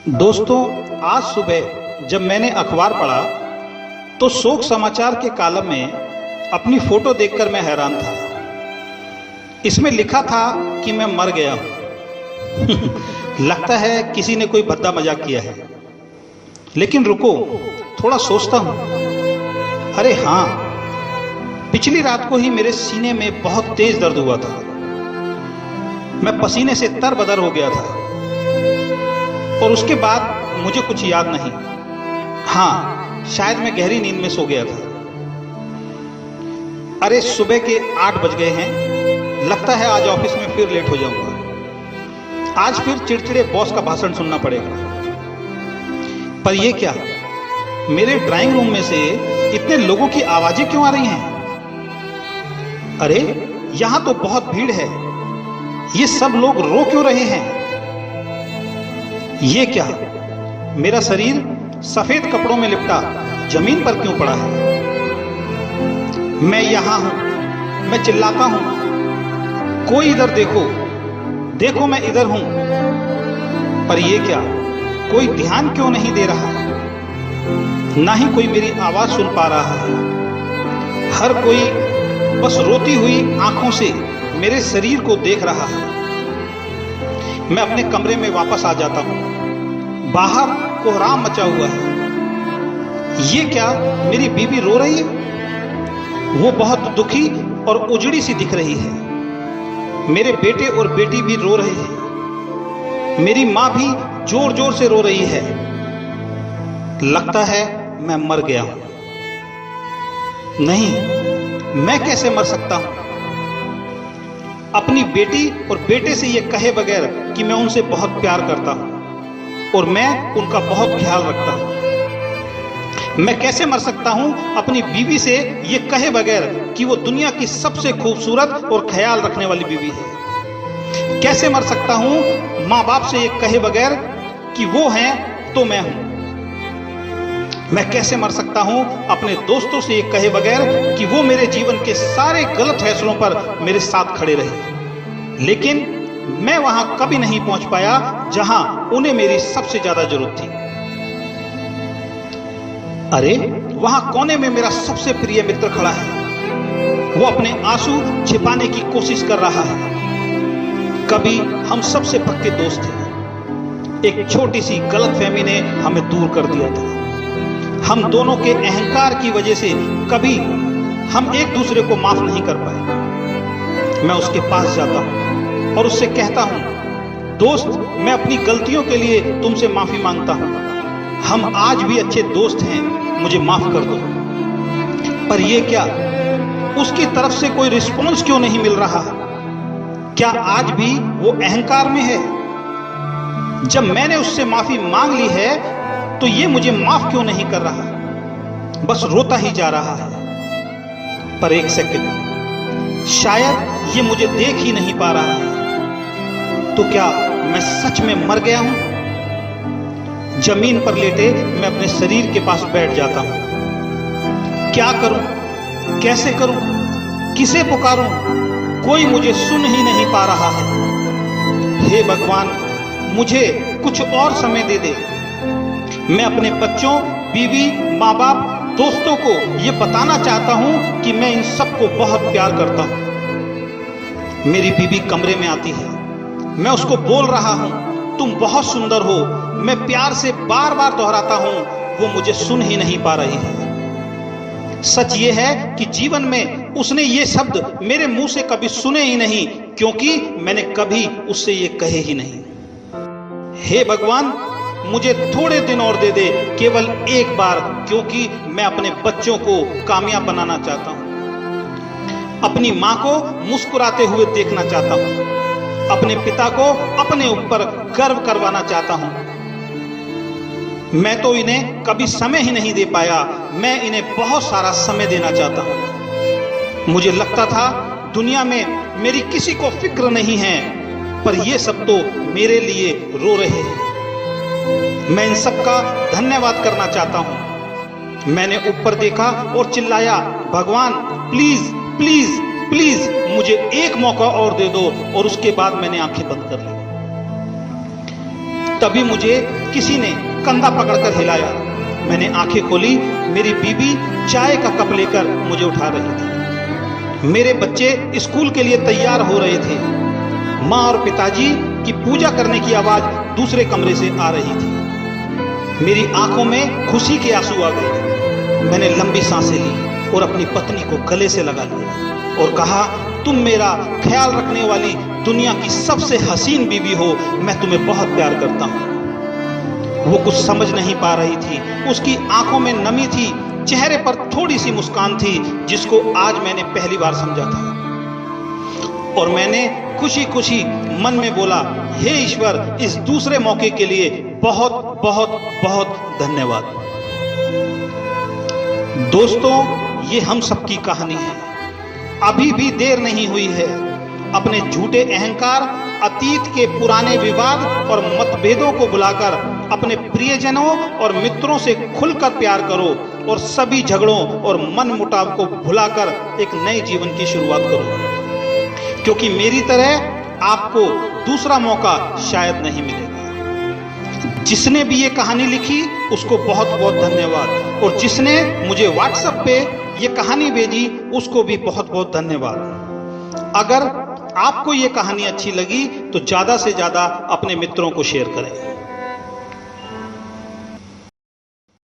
दोस्तों, आज सुबह जब मैंने अखबार पढ़ा तो शोक समाचार के कॉलम में अपनी फोटो देखकर मैं हैरान था। इसमें लिखा था कि मैं मर गया हूं। लगता है किसी ने कोई भद्दा मजाक किया है। लेकिन रुको, थोड़ा सोचता हूं। अरे हाँ, पिछली रात को ही मेरे सीने में बहुत तेज दर्द हुआ था। मैं पसीने से तरबतर हो गया था और उसके बाद मुझे कुछ याद नहीं। हाँ, शायद मैं गहरी नींद में सो गया था। अरे सुबह के 8 बज गए हैं। लगता है आज ऑफिस में फिर लेट हो जाऊंगा। आज फिर चिड़चिड़े बॉस का भाषण सुनना पड़ेगा। पर यह क्या, मेरे ड्राइंग रूम में से इतने लोगों की आवाजें क्यों आ रही हैं? अरे यहां तो बहुत भीड़ है। ये सब लोग रो क्यों रहे हैं? ये क्या, मेरा शरीर सफेद कपड़ों में लिपटा जमीन पर क्यों पड़ा है? मैं यहां हूं, मैं चिल्लाता हूं, कोई इधर देखो, देखो मैं इधर हूं। पर ये क्या, कोई ध्यान क्यों नहीं दे रहा? ना ही कोई मेरी आवाज सुन पा रहा है। हर कोई बस रोती हुई आंखों से मेरे शरीर को देख रहा है। मैं अपने कमरे में वापस आ जाता हूं। बाहर कोहराम मचा हुआ है। ये क्या, मेरी बीवी रो रही है। वो बहुत दुखी और उजड़ी सी दिख रही है। मेरे बेटे और बेटी भी रो रहे हैं। मेरी मां भी जोर जोर से रो रही है। लगता है मैं मर गया हूं। नहीं, मैं कैसे मर सकता हूं? अपनी बेटी और बेटे से ये कहे बगैर कि मैं उनसे बहुत प्यार करता हूं और मैं उनका बहुत ख्याल रखता हूं। मैं कैसे मर सकता हूं अपनी बीवी से ये कहे बगैर कि वो दुनिया की सबसे खूबसूरत और ख्याल रखने वाली बीवी है? कैसे मर सकता हूं माँ बाप से ये कहे बगैर कि वो हैं तो मैं हूं? मैं कैसे मर सकता हूं अपने दोस्तों से ये कहे बगैर कि वो मेरे जीवन के सारे गलत फैसलों पर मेरे साथ खड़े रहे? लेकिन मैं वहां कभी नहीं पहुंच पाया जहां उन्हें मेरी सबसे ज्यादा जरूरत थी। अरे वहां कोने में मेरा सबसे प्रिय मित्र खड़ा है। वो अपने आंसू छिपाने की कोशिश कर रहा है। कभी हम सबसे पक्के दोस्त थे। एक छोटी सी गलतफहमी ने हमें दूर कर दिया था। हम दोनों के अहंकार की वजह से कभी हम एक दूसरे को माफ नहीं कर पाए। मैं उसके पास जाता हूं और उससे कहता हूं, दोस्त, मैं अपनी गलतियों के लिए तुमसे माफी मांगता हूं। हम आज भी अच्छे दोस्त हैं, मुझे माफ कर दो। पर यह क्या, उसकी तरफ से कोई रिस्पॉन्स क्यों नहीं मिल रहा? क्या आज भी वो अहंकार में है? जब मैंने उससे माफी मांग ली है तो ये मुझे माफ क्यों नहीं कर रहा? बस रोता ही जा रहा है। पर एक सेकंड, शायद ये मुझे देख ही नहीं पा रहा है। तो क्या मैं सच में मर गया हूं? जमीन पर लेटे मैं अपने शरीर के पास बैठ जाता हूं। क्या करूं, कैसे करूं, किसे पुकारूं? कोई मुझे सुन ही नहीं पा रहा है। हे भगवान, मुझे कुछ और समय दे दे। मैं अपने बच्चों, बीवी, माँ बाप, दोस्तों को ये बताना चाहता हूं कि मैं इन सबको बहुत प्यार करता हूं। मेरी बीवी कमरे में आती है। मैं उसको बोल रहा हूं, तुम बहुत सुंदर हो। मैं प्यार से बार बार दोहराता हूं, वो मुझे सुन ही नहीं पा रही है। सच ये है कि जीवन में उसने ये शब्द मेरे मुंह से कभी सुने ही नहीं, क्योंकि मैंने कभी उससे ये कहे ही नहीं। हे भगवान, मुझे थोड़े दिन और दे दे, केवल एक बार, क्योंकि मैं अपने बच्चों को कामयाब बनाना चाहता हूं। अपनी मां को मुस्कुराते हुए देखना चाहता हूं। अपने पिता को अपने ऊपर गर्व करवाना चाहता हूं। मैं तो इन्हें कभी समय ही नहीं दे पाया। मैं इन्हें बहुत सारा समय देना चाहता हूं। मुझे लगता था दुनिया में मेरी किसी को फिक्र नहीं है, पर ये सब तो मेरे लिए रो रहे हैं। मैं इन सब का धन्यवाद करना चाहता हूं। मैंने ऊपर देखा और चिल्लाया, भगवान प्लीज प्लीज प्लीज मुझे एक मौका और दे दो। और उसके बाद मैंने आंखें बंद कर ली। तभी मुझे किसी ने कंधा पकड़कर हिलाया। मैंने आंखें खोली, मेरी बीबी चाय का कप लेकर मुझे उठा रही थी। मेरे बच्चे स्कूल के लिए तैयार हो रहे थे। माँ और पिताजी की पूजा करने की आवाज दूसरे कमरे से आ रही थी। मेरी आंखों में खुशी के आंसू आ गए। मैंने लंबी सांसें ली और अपनी पत्नी को गले से लगा लिया और कहा, तुम मेरा ख्याल रखने वाली दुनिया की सबसे हसीन बीवी हो, मैं तुम्हें बहुत प्यार करता हूं। वो कुछ समझ नहीं पा रही थी। उसकी आंखों में नमी थी, चेहरे पर थोड़ी सी मुस्कान थी, जिसको आज मैंने पहली बार समझा था। और मैंने खुशी खुशी मन में बोला, हे ईश्वर, इस दूसरे मौके के लिए बहुत बहुत बहुत धन्यवाद। दोस्तों, ये हम सबकी कहानी है। अभी भी देर नहीं हुई है। अपने झूठे अहंकार, अतीत के पुराने विवाद और मतभेदों को भुलाकर अपने प्रियजनों और मित्रों से खुलकर प्यार करो और सभी झगड़ों और मनमुटाव को भुलाकर एक नए जीवन की शुरुआत करो, क्योंकि मेरी तरह आपको दूसरा मौका शायद नहीं मिलेगा। जिसने भी ये कहानी लिखी उसको बहुत बहुत धन्यवाद, और जिसने मुझे व्हाट्सएप पे ये कहानी भेजी उसको भी बहुत बहुत धन्यवाद। अगर आपको ये कहानी अच्छी लगी तो ज्यादा से ज्यादा अपने मित्रों को शेयर करें।